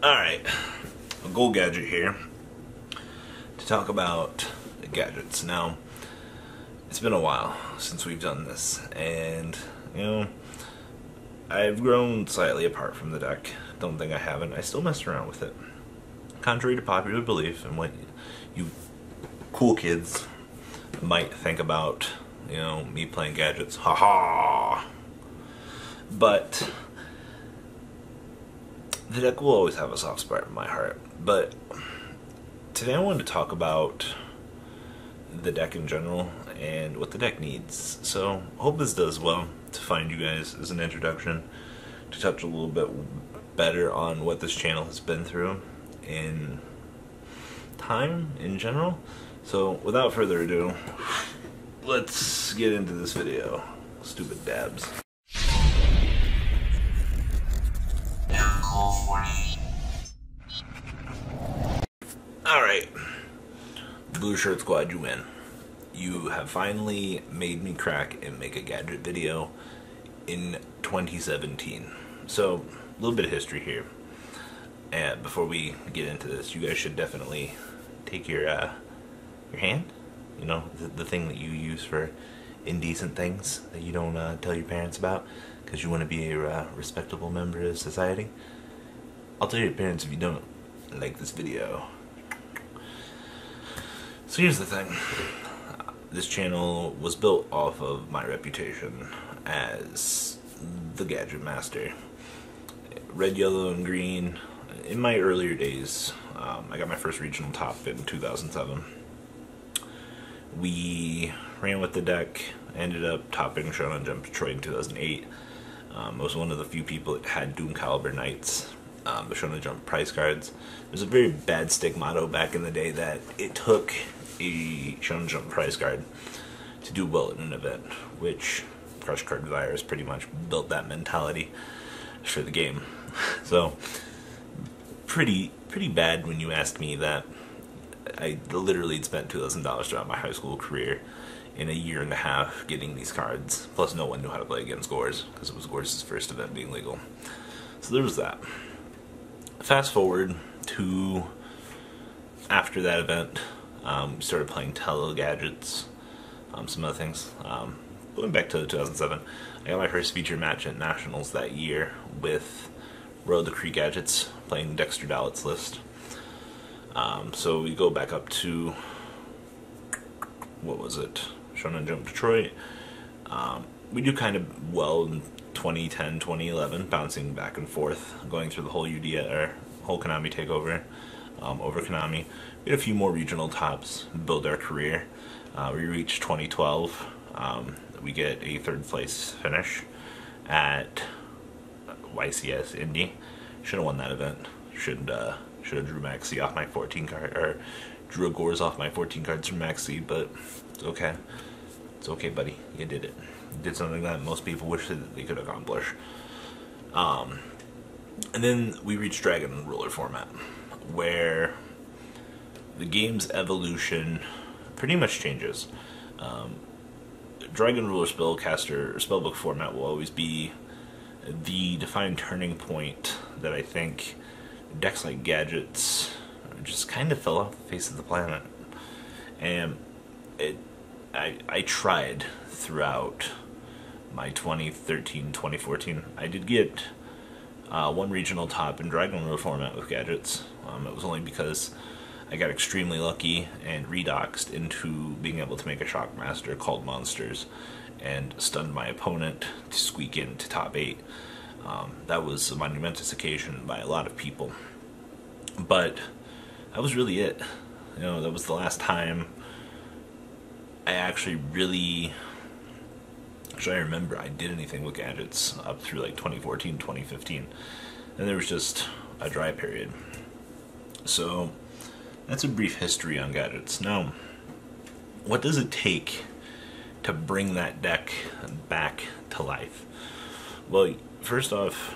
Alright, a gold gadget here to talk about gadgets. Now, it's been a while since we've done this, and I've grown slightly apart from the deck. Don't think I haven't. I still mess around with it. Contrary to popular belief and what you cool kids might think about, me playing gadgets. Haha! But the deck will always have a soft spot in my heart. But today I wanted to talk about the deck in general and what the deck needs. So I hope this does well to find you guys as an introduction to touch a little bit better on what this channel has been through in time in general. So without further ado, let's get into this video. Stupid dabs. Alright, Blue Shirt Squad, you win. You have finally made me crack and make a gadget video in 2017. So, a little bit of history here. And before we get into this, you guys should definitely take your hand, the thing that you use for indecent things that you don't tell your parents about because you want to be a respectable member of society. I'll tell your parents if you don't like this video. So here's the thing. This channel was built off of my reputation as the gadget master. Red, yellow, and green. In my earlier days, I got my first regional top in 2007. We ran with the deck, ended up topping Shonen Jump Detroit in 2008. I was one of the few people that had Doom Caliber Knights, the Shonen Jump price cards. There's a very bad stigmata back in the day that it took a Shonen Jump price card to do well in an event, which Crush Card Virus pretty much built that mentality for the game. So pretty bad when you asked me that I literally had spent $2,000 throughout my high school career in a year and a half getting these cards. Plus no one knew how to play against Gores because it was Gores' first event being legal. So there was that. Fast forward to after that event, we started playing Tele Gadgets, some other things. Going back to 2007, I got my first featured match at Nationals that year with Road the Cree Gadgets, playing Dexter Dallett's list. So we go back up to, what was it, Shonen Jump Detroit. We do kind of well in 2010, 2011, bouncing back and forth, going through the whole whole Konami takeover over Konami. We had a few more regional tops, build our career. We reached 2012. We get a third place finish at YCS Indy. Should have won that event. Should have drew Maxi off my 14 card, or drew Gores off my 14 cards from Maxi, but it's okay. It's okay, buddy. You did it. You did something that most people wish that they could accomplish. And then we reached Dragon Ruler format, where the game's evolution pretty much changes. Dragon Ruler Spellcaster or Spellbook format will always be the defined turning point that I think decks like Gadgets just kind of fell off the face of the planet. And I tried throughout my 2013, 2014. I did get one regional top in Dragon Ruler format with Gadgets. It was only because I got extremely lucky and redoxed into being able to make a Shockmaster called Monsters and stunned my opponent to squeak into top 8. That was a monumentous occasion by a lot of people. But that was really it. That was the last time I actually really... Actually, I remember I did anything with Gadgets up through like 2014, 2015. And there was just a dry period. So that's a brief history on Gadgets. Now, what does it take to bring that deck back to life? Well, first off,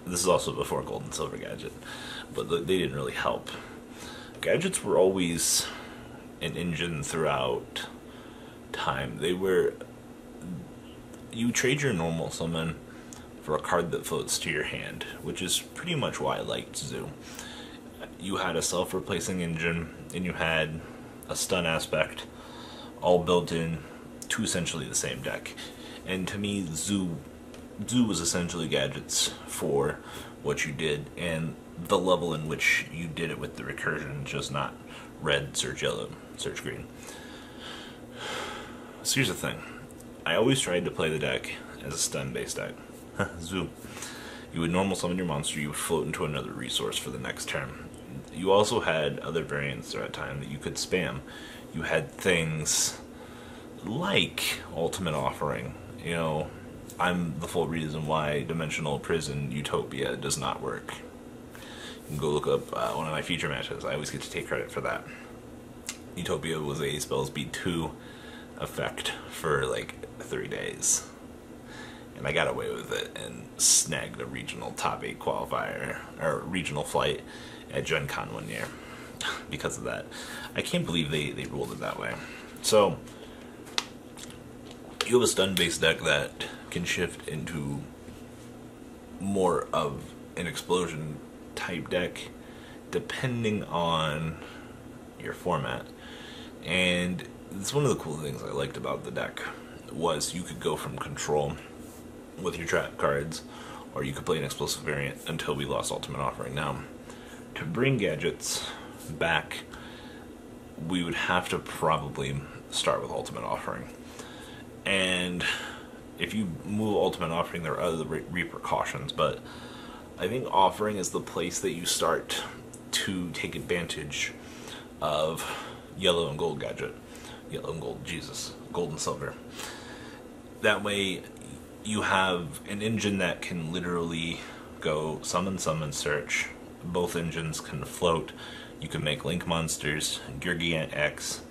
this is also before Gold and Silver Gadget, but they didn't really help. Gadgets were always an engine throughout time. They were... You trade your normal summon for a card that floats to your hand, which is pretty much why I liked Zoo. You had a self-replacing engine, and you had a stun aspect, all built in to essentially the same deck. And to me, Zoo was essentially gadgets for what you did, and the level in which you did it with the recursion, just not red, search yellow, search green. So here's the thing. I always tried to play the deck as a stun-based deck. Zoo. You would normal summon your monster, you would float into another resource for the next turn. You also had other variants throughout time that you could spam. You had things like Ultimate Offering. You know, I'm the full reason why Dimensional Prison Utopia does not work. You can go look up one of my feature matches. I always get to take credit for that. Utopia was a Spell Speed 2 effect for like 3 days. And I got away with it and snagged a regional top 8 qualifier, or regional flight at Gen Con one year because of that. I can't believe they ruled it that way. So, you have a stun-based deck that can shift into more of an explosion type deck depending on your format. And it's one of the cool things I liked about the deck was you could go from control with your trap cards, or you could play an explosive variant until we lost Ultimate Offering. Now, to bring gadgets back, we would have to probably start with Ultimate Offering. And if you move Ultimate Offering, there are other repercussions, but I think Offering is the place that you start to take advantage of Yellow and Gold gadget. Yellow and Gold, Jesus. Gold and Silver. That way, you have an engine that can literally go summon, search. Both engines can float. You can make Link monsters, Gurgant X,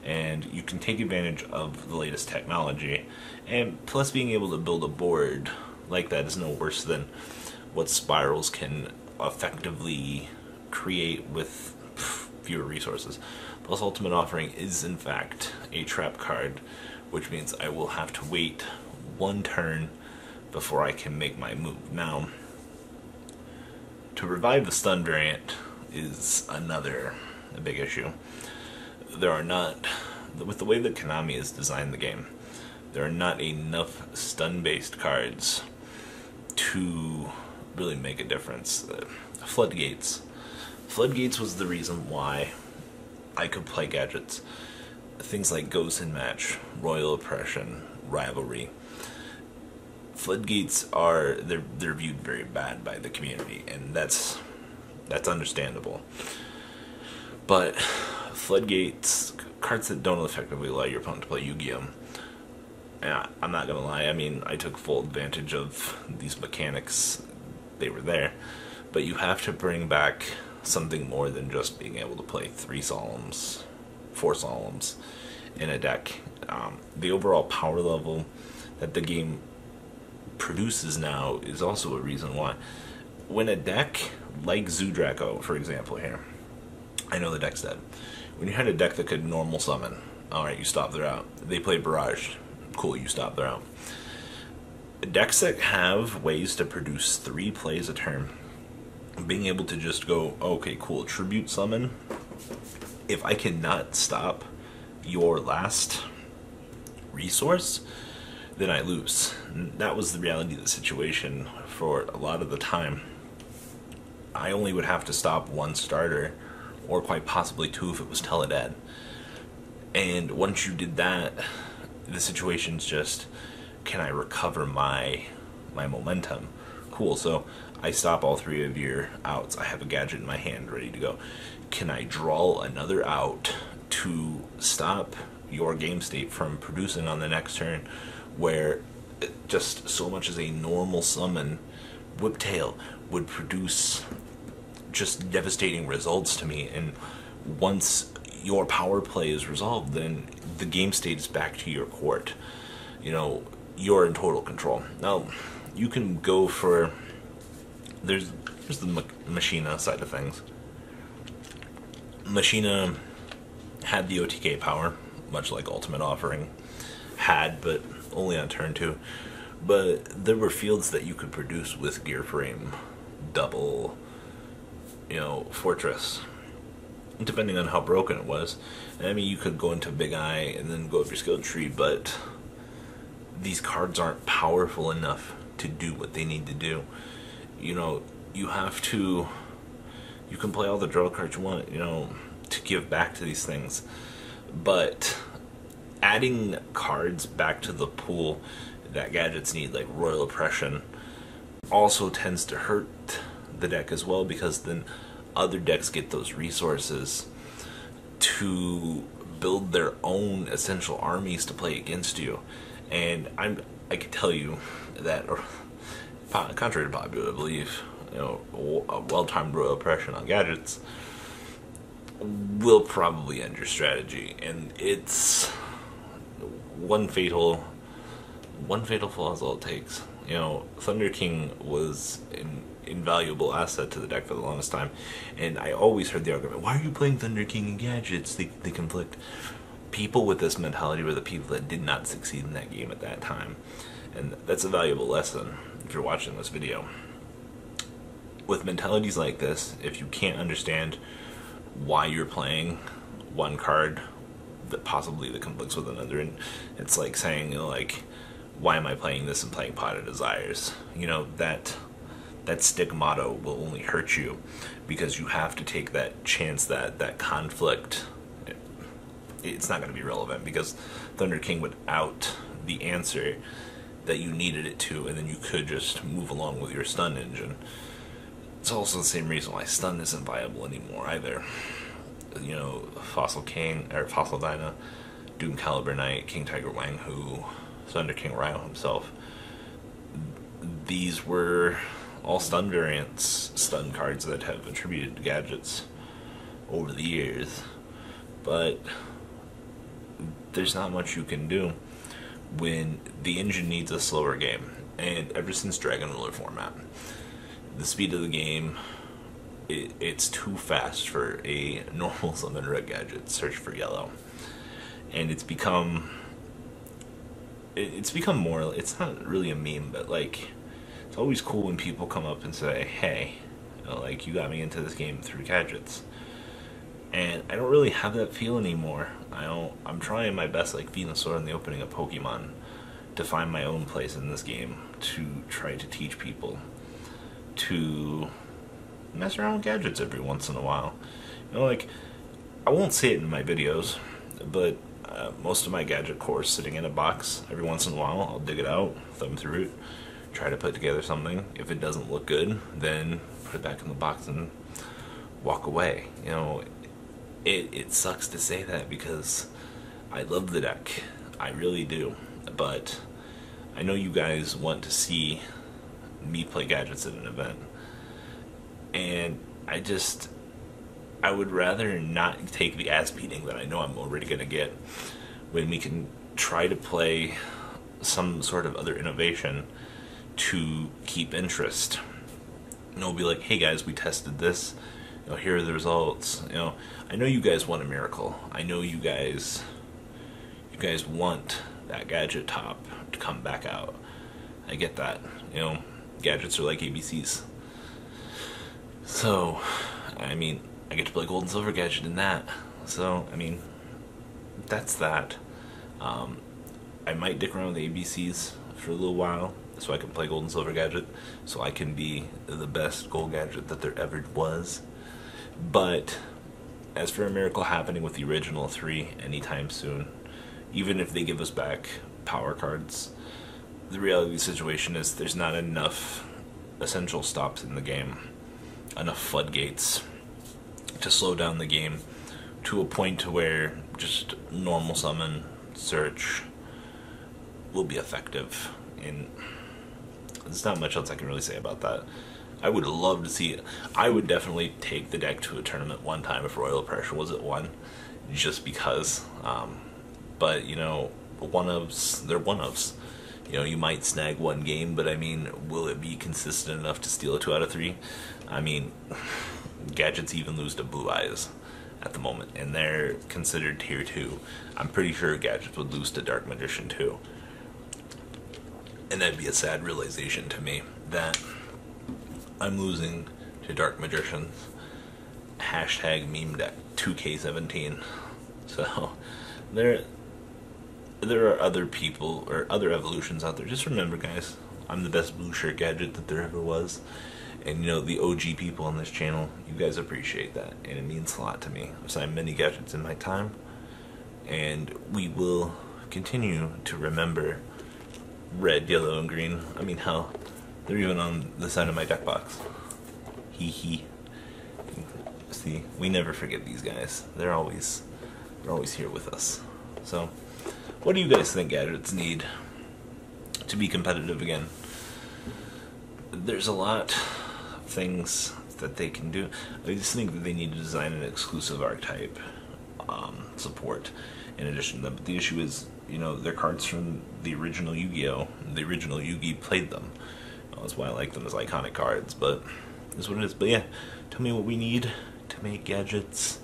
and you can take advantage of the latest technology. And plus, being able to build a board like that is no worse than what Spirals can effectively create with fewer resources. Plus, Ultimate Offering is in fact a trap card, which means I will have to wait one turn before I can make my move. Now, to revive the stun variant is a big issue. There are not, with the way that Konami has designed the game, there are not enough stun-based cards to really make a difference. Floodgates. Floodgates was the reason why I could play gadgets. Things like Ghost in Match, Royal Oppression, Rivalry. Floodgates are, they're viewed very bad by the community, and that's understandable. But Floodgates, cards that don't effectively allow your opponent to play Yu-Gi-Oh! Yeah, I'm not gonna lie, I mean, I took full advantage of these mechanics. They were there. But you have to bring back something more than just being able to play 3 Solemns, 4 Solemns in a deck. The overall power level that the game produces now is also a reason why. When a deck like Zoo Draco, for example here, I know the deck's dead. When you had a deck that could normal summon, alright, you stop their out. They play Barrage, cool, you stop their out. Decks that have ways to produce 3 plays a turn, being able to just go, okay, cool, tribute summon, if I cannot stop your last resource, then I lose. That was the reality of the situation for a lot of the time. I only would have to stop 1 starter, or quite possibly 2 if it was Teledad. And once you did that, the situation's just, can I recover my momentum? Cool, so I stop all 3 of your outs. I have a gadget in my hand ready to go. Can I draw another out to stop your game state from producing on the next turn, where just so much as a normal summon, Whiptail, would produce just devastating results to me, and once your power play is resolved, then the game state is back to your court. You know, you're in total control. Now, you can go for, there's the Machina side of things. Machina had the OTK power, much like Ultimate Offering had, but only on turn 2. But there were fields that you could produce with gear frame, double, fortress, depending on how broken it was. And I mean, you could go into Big Eye and then go up your skill tree, but these cards aren't powerful enough to do what they need to do. You have to. You can play all the draw cards you want, to give back to these things, but adding cards back to the pool that gadgets need, like Royal Oppression, also tends to hurt the deck as well, because then other decks get those resources to build their own essential armies to play against you. And I can tell you that, contrary to popular belief, a well-timed Royal Oppression on gadgets will probably end your strategy. And it's one fatal flaw is all it takes. Thunder King was an invaluable asset to the deck for the longest time, and I always heard the argument, why are you playing Thunder King and gadgets? They conflict. People with this mentality were the people that did not succeed in that game at that time, and that's a valuable lesson if you're watching this video. With mentalities like this, if you can't understand why you're playing one card that conflicts with another, and it's like saying, why am I playing this and playing Pot of Desires? That stigmata will only hurt you, because you have to take that chance that conflict, it's not going to be relevant, because Thunder King would out the answer that you needed it to, and then you could just move along with your stun engine. It's also the same reason why stun isn't viable anymore either. Fossil King, or Fossil Dyna, Doom Caliber Knight, King Tiger Wang Hu, Thunder King Ryo himself. These were all stun variants, stun cards that have attributed to gadgets over the years. But there's not much you can do when the engine needs a slower game. And ever since Dragon Ruler format, the speed of the game, it's too fast for a normal summon red gadget search for yellow. And it's become more, it's not really a meme, but it's always cool when people come up and say, hey, you got me into this game through gadgets. And I don't really have that feel anymore. I'm trying my best, like Venusaur in the opening of Pokemon, to find my own place in this game, to try to teach people to mess around with gadgets every once in a while. I won't say it in my videos, but most of my gadget core is sitting in a box. Every once in a while, I'll dig it out, thumb through it, try to put together something. If it doesn't look good, then put it back in the box and walk away. It sucks to say that, because I love the deck. I really do. But I know you guys want to see me play gadgets at an event. And I would rather not take the ass beating that I know I'm already going to get, when we can try to play some sort of other innovation to keep interest. Be like, hey guys, we tested this. Here are the results. I know you guys want a miracle. I know you guys want that gadget top to come back out. I get that. Gadgets are like ABCs. So, I get to play Gold and Silver Gadget in that. So, that's that. I might dick around with the ABCs for a little while, so I can play Gold and Silver Gadget, so I can be the best Gold Gadget that there ever was. But as for a miracle happening with the original 3 anytime soon, even if they give us back power cards, the reality of the situation is there's not enough essential stops in the game, enough floodgates to slow down the game to a point to where just normal summon search will be effective. And there's not much else I can really say about that. I would love to see it. I would definitely take the deck to a tournament one time if Royal Oppression was at 1, just because. But one-ofs, they're one-ofs. You might snag one game, but will it be consistent enough to steal a 2 out of 3? Gadgets even lose to Blue Eyes at the moment, and they're considered tier 2. I'm pretty sure Gadgets would lose to Dark Magician too. And that'd be a sad realization to me that I'm losing to Dark Magicians. Hashtag meme deck 2K17. So there are other people or other evolutions out there. Just remember, guys, I'm the best blue shirt gadget that there ever was. And you know, the OG people on this channel, you guys appreciate that, and it means a lot to me. I've signed many gadgets in my time, and we will continue to remember red, yellow, and green. I mean, hell, they're even on the side of my deck box. Hee hee. See, we never forget these guys. They're always here with us. So, what do you guys think gadgets need to be competitive again? There's a lot of things that they can do. I just think that they need to design an exclusive archetype support in addition to them. But the issue is, you know, they're cards from the original Yu-Gi-Oh! The original Yu-Gi played them. That's why I like them as iconic cards, but that's what it is. But yeah, tell me what we need to make gadgets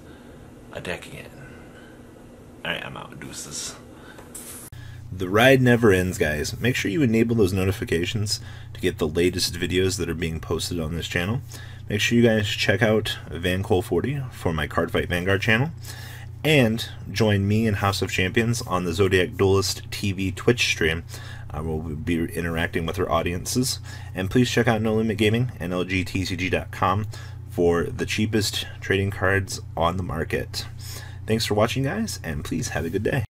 a deck again. Alright, I'm out. Deuces. The ride never ends, guys. Make sure you enable those notifications to get the latest videos that are being posted on this channel. Make sure you guys check out VanCole40 for my Cardfight Vanguard channel. And join me and House of Champions on the Zodiac Duelist TV Twitch stream. We'll be interacting with our audiences. And please check out No Limit Gaming and LGTCG.com for the cheapest trading cards on the market. Thanks for watching, guys, and please have a good day.